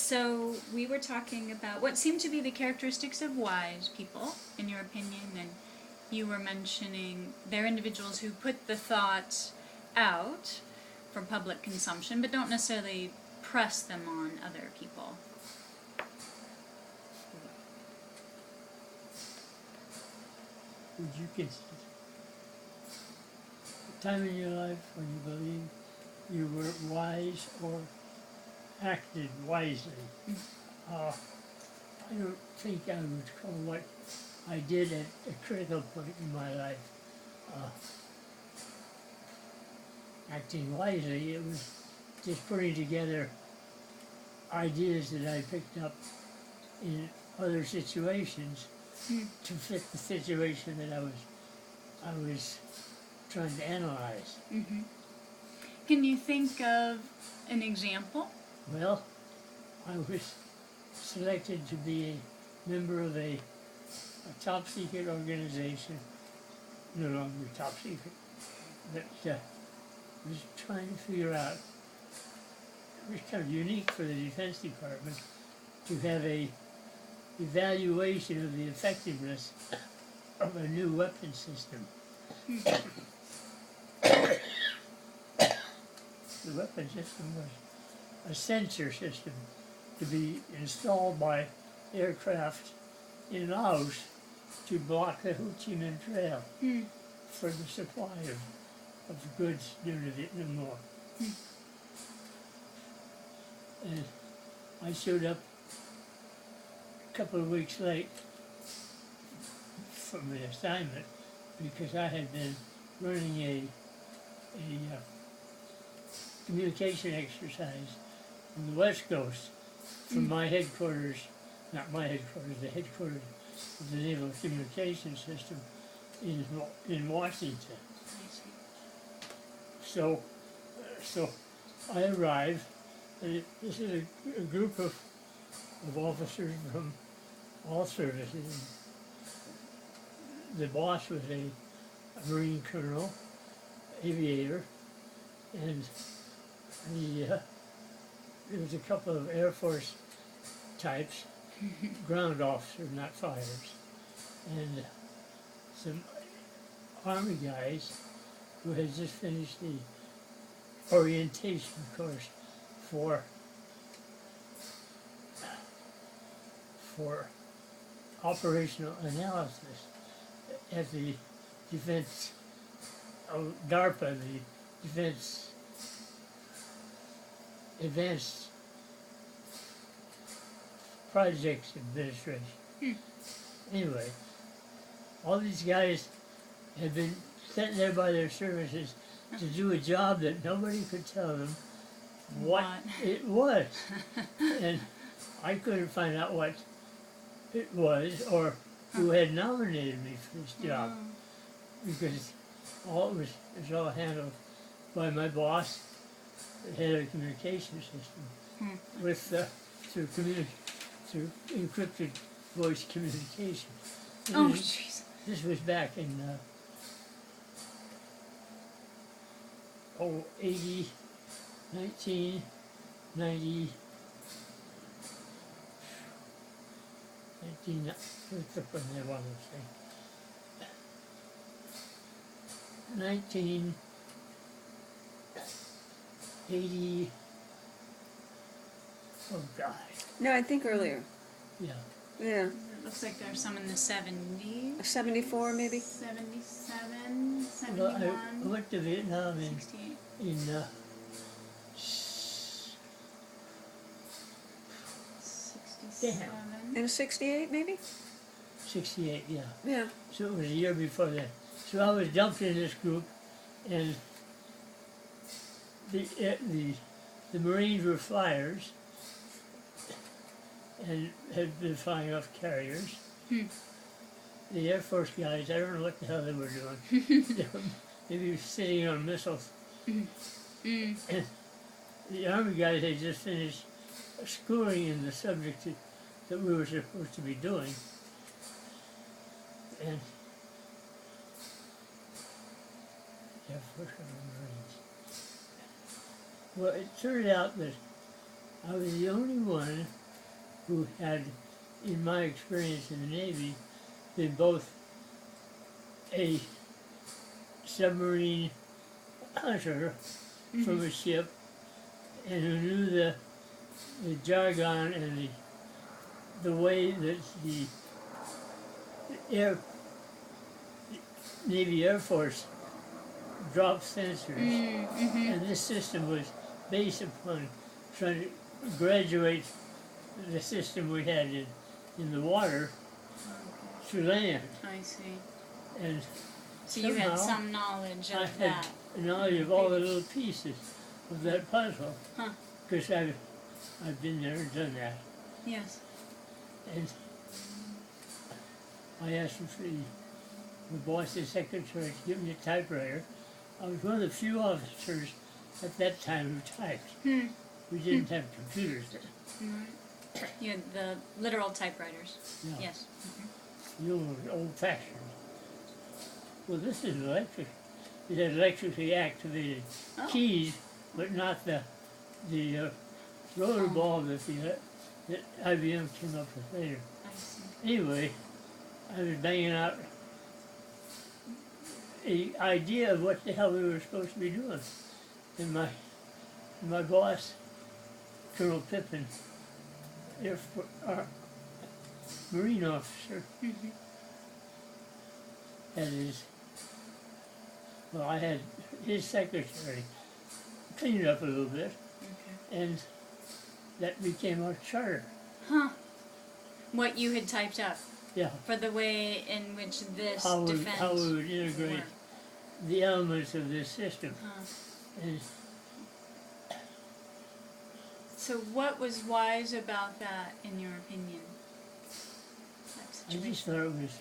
So we were talking about what seem to be the characteristics of wise people, in your opinion, and you were mentioning they're individuals who put the thoughts out for public consumption, but don't necessarily press them on other people. Would you consider a time in your life when you believe you were wise or acted wisely? I don't think I would call what I did at a critical point in my life acting wisely. It was just putting together ideas that I picked up in other situations to fit the situation that I was trying to analyze. Mm-hmm. Can you think of an example? Well, I was selected to be a member of a top secret organization, no longer top secret, that was trying to figure out, it was kind of unique for the Defense Department to have a evaluation of the effectiveness of a new weapon system. The weapon system was a sensor system to be installed by aircraft in Laos to block the Ho Chi Minh Trail for the supply of goods during the Vietnam War. And I showed up a couple of weeks late from the assignment because I had been running a communication exercise on the West Coast from my headquarters, not my headquarters, the headquarters of the Naval Communication System in Washington. So I arrived, and this is a group of officers from all services. The boss was a Marine colonel, aviator, and there was a couple of Air Force types, ground officers, not fighters, and some Army guys who had just finished the orientation course for operational analysis at the Defense, DARPA, the Defense Advanced Projects Administration. Anyway, all these guys had been sent there by their services to do a job that nobody could tell them what it was. And I couldn't find out what it was or who had nominated me for this job, because it was all handled by my boss, the head of the communication system, with through encrypted voice communication. Oh, jeez. This was back in 1990. What's up on that one thing? 1980. Oh God. No, I think earlier. Yeah. Yeah. It looks like there's some in the 70s. 74 maybe? 77, Well, 71, I went to Vietnam 68. in 67. In 68 maybe? 68, yeah. Yeah. So it was a year before that. So I was dumped in this group, and the Marines were flyers and had been flying off carriers. The Air Force guys, I don't know what the hell they were doing. They were maybe sitting on missiles. And the Army guys had just finished schooling in the subject that we were supposed to be doing. And Air Force and the Marines. Well, it turned out that I was the only one who had, in my experience in the Navy, been both a submarine hunter from a ship and who knew the jargon and the way that the air Navy Air Force dropped sensors. And this system was based upon trying to graduate the system we had in the water to land. I see. And So you had somehow some knowledge I of had that. knowledge of all the little pieces of that puzzle. Huh. Because I've been there and done that. Yes. And I asked him for the boss's secretary to give me a typewriter. I was one of the few officers at that time who typed. We didn't have computers then. Right. You had the literal typewriters. No, Yes. the old fashioned. Well, this is electric. It had electrically activated Oh. keys, but not the rotor ball that IBM came up with later. I see. Anyway, I was banging out a idea of what the hell we were supposed to be doing. And my boss, Colonel Pippin, Marine officer, had I had his secretary clean it up a little bit, Okay. and that became our charter. Huh. What you had typed up Yeah, for the way in which this how we defense would integrate worked. the elements of this system. Huh. And So what was wise about that, in your opinion? That I situation? just thought it was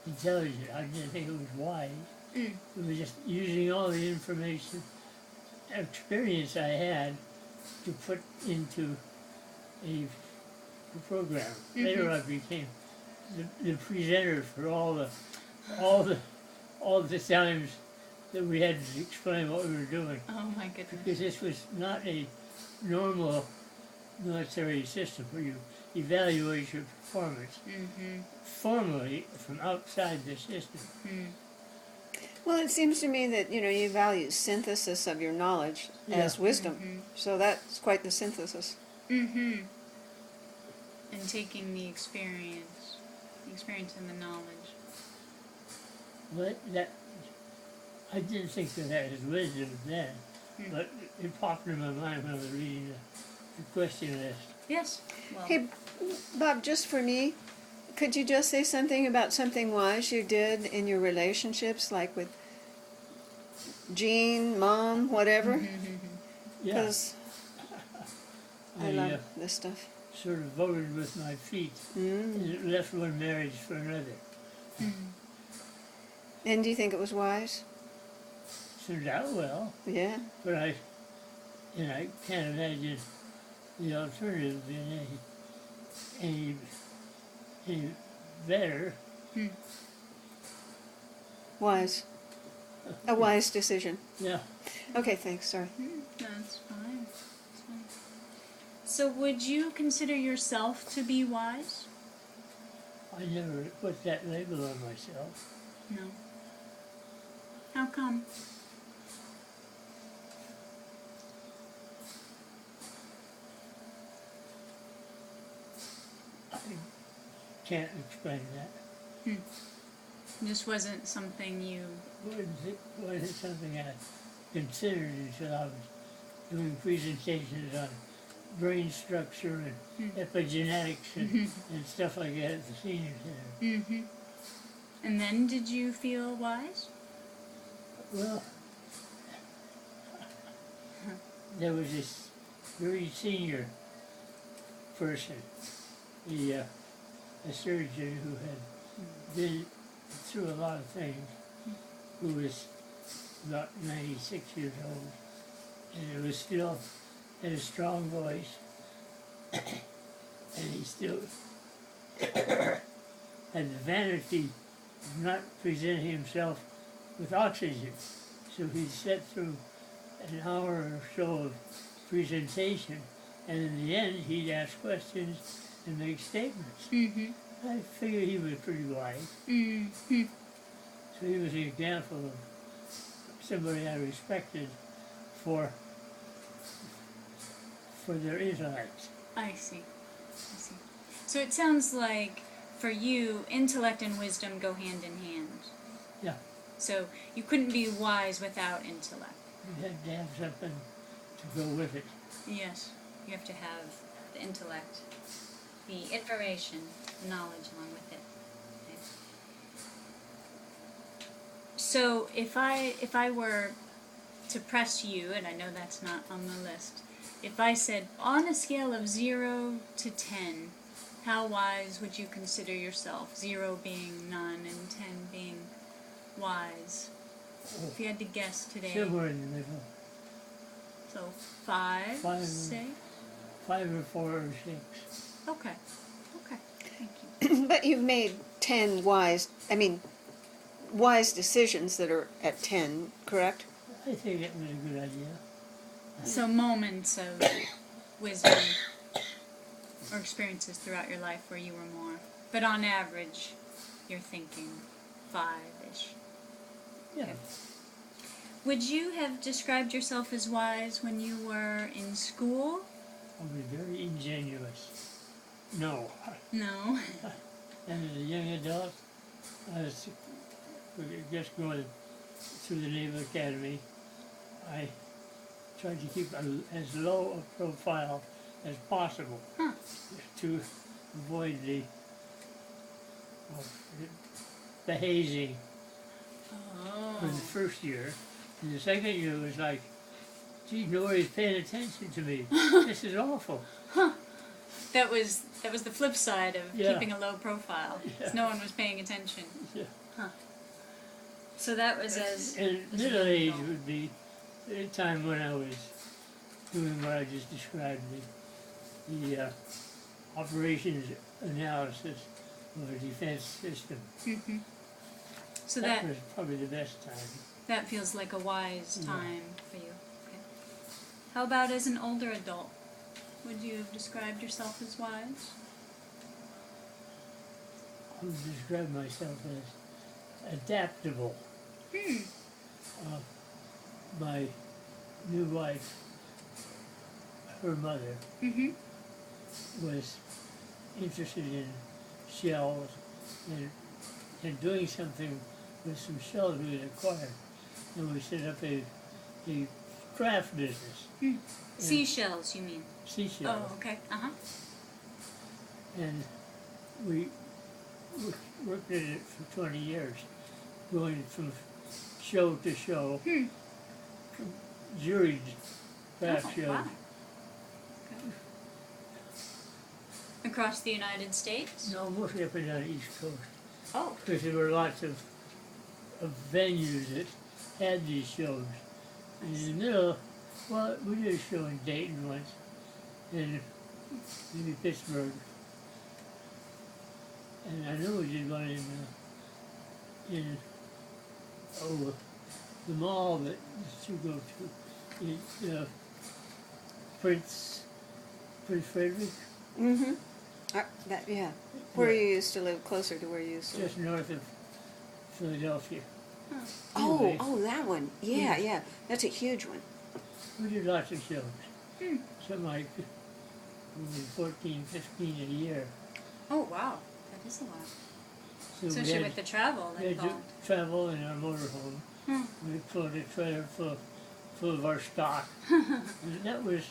intelligent. I didn't think it was wise. Mm. It was just using all the information, experience I had to put into a program. Later I became the presenter for all the times that we had to explain what we were doing. Oh my goodness. Because this was not a normal military system where you evaluate your performance formally from outside the system. Well, it seems to me that, you value synthesis of your knowledge as wisdom. So that's quite the synthesis. And taking the experience and the knowledge. But I didn't think of that as wisdom then, but it popped in my mind when I was reading the question list. Yes. Well, Hey, Bob, just for me, could you just say something about something wise you did in your relationships, like with Jean, Mom, whatever? Yeah, Because I I love this stuff. sort of voted with my feet and left one marriage for another. And do you think it was wise? Turned out well, Yeah. but I can't imagine the alternative being any better. Wise. A wise decision. Yeah, Okay, thanks. Sorry. that's fine. That's fine. So would you consider yourself to be wise? I never put that label on myself. No. How come? I can't explain that. This wasn't something you... Wasn't something I considered until I was doing presentations on brain structure and epigenetics and stuff like that at the senior center. And then did you feel wise? Well, there was this very senior person, a surgeon who had been through a lot of things, who was about 96 years old, and it was still had a strong voice, and he still had the vanity of not presenting himself with oxygen. So he'd sit through an hour or so of presentation, and in the end, he'd ask questions and make statements. Mm-hmm. I figured he was pretty wise. Mm-hmm. So he was an example of somebody I respected for their intellect. I see. I see. So it sounds like for you, intellect and wisdom go hand in hand. Yeah. So you couldn't be wise without intellect. You had to have something to go with it. Yes. You have to have the intellect, the information, knowledge along with it. Okay. So if I were to press you, and I know that's not on the list, if I said on a scale of 0 to 10, how wise would you consider yourself? 0 being none and 10 being wise. If you had to guess today. Somewhere in the middle. So 5, Five. say? 5 or 4 or 6. Okay. Okay. Thank you. But you've made 10 wise decisions that are at 10, correct? I think it was a good idea. So moments of wisdom or experiences throughout your life where you were more. But on average, you're thinking 5-ish. Yeah. Okay. Would you have described yourself as wise when you were in school? I was very ingenuous. No. No. And as a young adult, I was just going through the Naval Academy. I tried to keep as low a profile as possible Huh. to avoid the hazing for the Oh. first year. And the second year was like, gee, nobody's paying attention to me. This is awful. That was the flip side of Yeah. keeping a low profile. 'Cause Yeah. no one was paying attention. Yeah. So that was as And as a middle young age adult. would be the time when I was doing what I just described, the operations analysis of a defense system. Mm-hmm. So that that was probably the best time. that feels like a wise Yeah. time for you. Okay. How about as an older adult? Would you have described yourself as wise? I would describe myself as adaptable. Hmm. My new wife, her mother, Mm-hmm. was interested in shells and doing something with some shells we had acquired. And we set up a craft business, Seashells, you mean? seashells. Oh, okay. Uh-huh. And we worked at it for 20 years, going from show to show, juried craft Oh, shows. wow. Okay. Across the United States? No, mostly up and down the East Coast, Oh. because there were lots of venues that had these shows. And in the middle, well, we did a show in Dayton once, and maybe Pittsburgh. And I know we did one in the mall that you go to, in Prince Frederick, Mm-hmm. Yeah. Where you used to live, closer to where you used to live. just north of Philadelphia. Oh, Anyway. that one. Yeah, yeah. That's a huge one. We did lots of shows. Something like maybe 14, 15 a year. Oh, wow. That is a lot. So Especially with the travel we had to involved. travel in our motorhome. Hmm. We pulled a trailer full of our stock. And that was,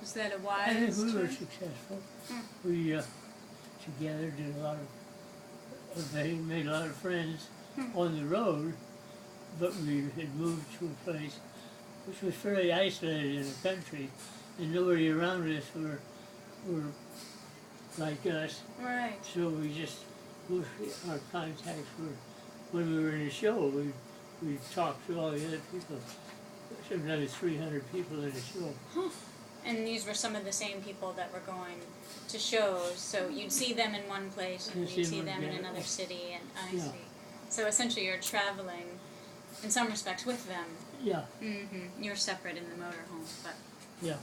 Was that a I think wise we were choice? successful. Hmm. We together did a lot of things, made a lot of friends on the road, but we had moved to a place which was fairly isolated in the country, and nobody around us were like us. Right. So we just, mostly our contacts were, when we were in a show, we'd talk to all the other people. Sometimes 300 people in a show. And these were some of the same people that were going to shows, so you'd see them in one place and You'd you'd see see them, them in yeah. another city, and I Yeah. see. So essentially you're traveling in some respects with them. Yeah, You're separate in the motorhome, but. yeah.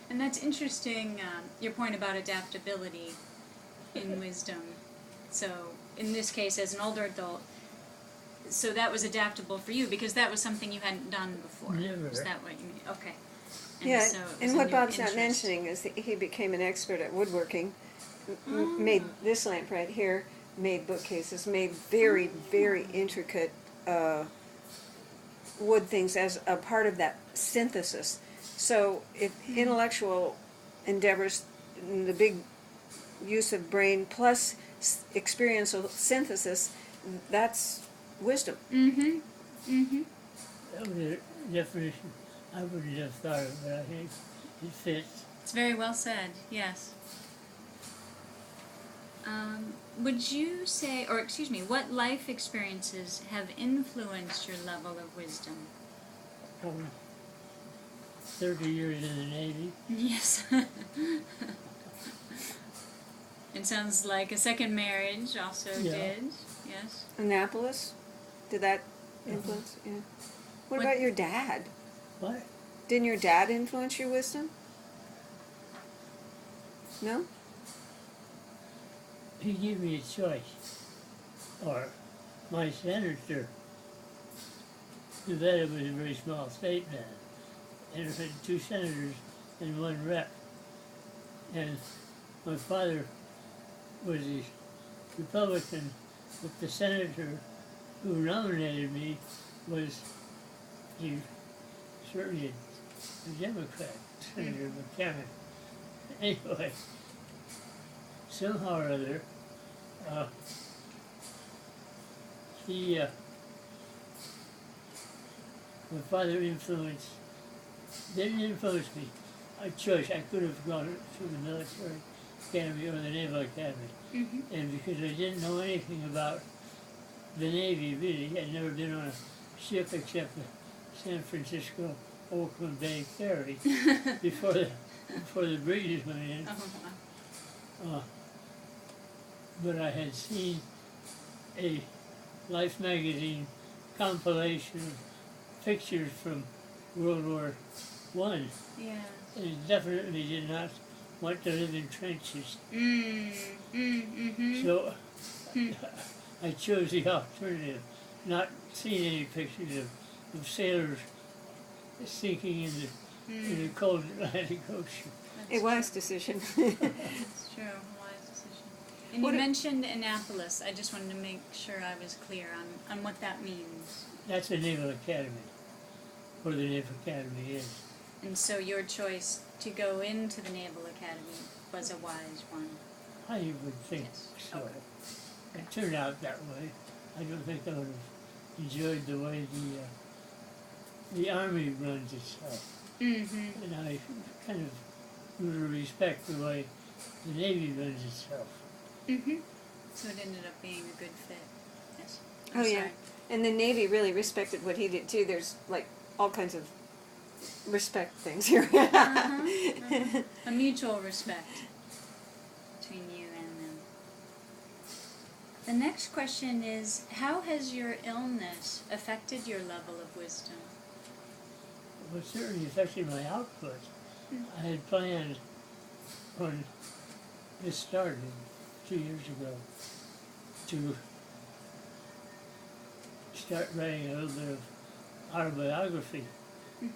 And that's interesting, your point about adaptability in wisdom. So, in this case, as an older adult, so that was adaptable for you because that was something you hadn't done before. Never. Is that what you mean? Okay. And Yeah, so it was and in what your Bob's not interest. mentioning is that he became an expert at woodworking, Ah. made this lamp right here, made bookcases, made very, very intricate wood things as a part of that synthesis. So if intellectual endeavors, the big use of brain plus experiential synthesis, that's wisdom. That was a definition I wouldn't have thought of, but I think it fits. It's very well said, yes. Would you say, or excuse me, what life experiences have influenced your level of wisdom? 30 years in the Navy. Yes. It sounds like a second marriage also Yeah. did, yes. Annapolis, did that influence? Yeah. What What- about your dad? What? Didn't your dad influence your wisdom? No? He gave me a choice. Or my senator, Nevada was a very small state then, and it had 2 senators and 1 rep. And my father was a Republican, but the senator who nominated me was certainly a Democrat, Senator McCammon. Anyway, somehow or other, my father didn't influence me. A choice, I could have gone to the military academy or the Naval Academy. And because I didn't know anything about the Navy, really, I'd never been on a ship except the San Francisco Oakland Bay ferry before the British went in. Oh, wow. But I had seen a Life magazine compilation of pictures from World War I, Yeah. and it definitely did not want to live in trenches. So I chose the alternative, not seeing any pictures of sailors sinking in the cold Atlantic Ocean. A wise decision. That's true, wise decision. And What you a- mentioned Annapolis. I just wanted to make sure I was clear on what that means. That's the Naval Academy, where the Naval Academy is. And so your choice to go into the Naval Academy was a wise one. I would think Yes. so. Okay. It turned out that way. I don't think I would have enjoyed the way the Army runs itself. Mm-hmm. And I kind of grew to respect the way the Navy runs itself. Mm-hmm. So it ended up being a good fit. Yes. I'm Oh, yeah. sorry. And the Navy really respected what he did too. There's like all kinds of respect things here. A mutual respect between you and them. The next question is, how has your illness affected your level of wisdom? Well, it certainly affected my output. I had planned when this started 2 years ago to start writing a little bit of autobiography, and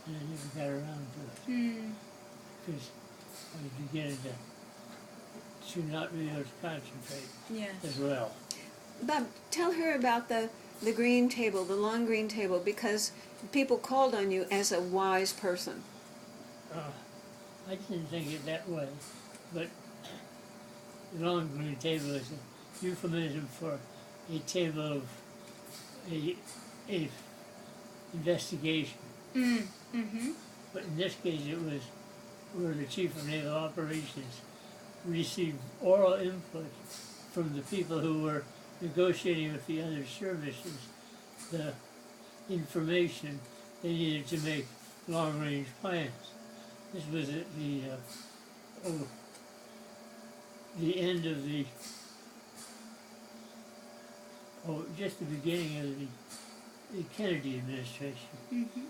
I never got around to it because I was beginning to not be able to concentrate Yes. as well. Bob, tell her about the green table, the long green table, because people called on you as a wise person. I didn't think it that way, but the long green table is a euphemism for a table of a investigation. Mm-hmm. But in this case, it was where the Chief of Naval Operations received oral input from the people who were negotiating with the other services the information they needed to make long-range plans. This was at the end of just the beginning of the Kennedy administration. Mm-hmm.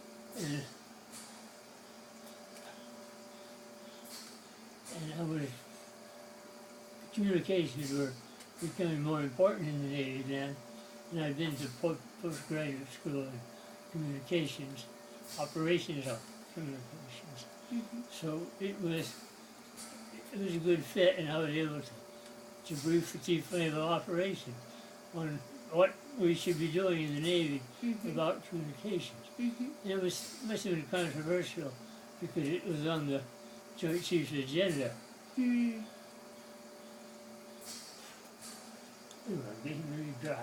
And I was, communications were becoming more important in the Navy then, and I've been to postgraduate school in communications, operations of communications. Mm-hmm. So it was a good fit, and I was able to brief the chief of naval operations on what we should be doing in the Navy Mm-hmm. about communications. Mm-hmm. And it must have been controversial because it was on the Joint Chiefs agenda. Mm. Ooh, I'm getting really dry.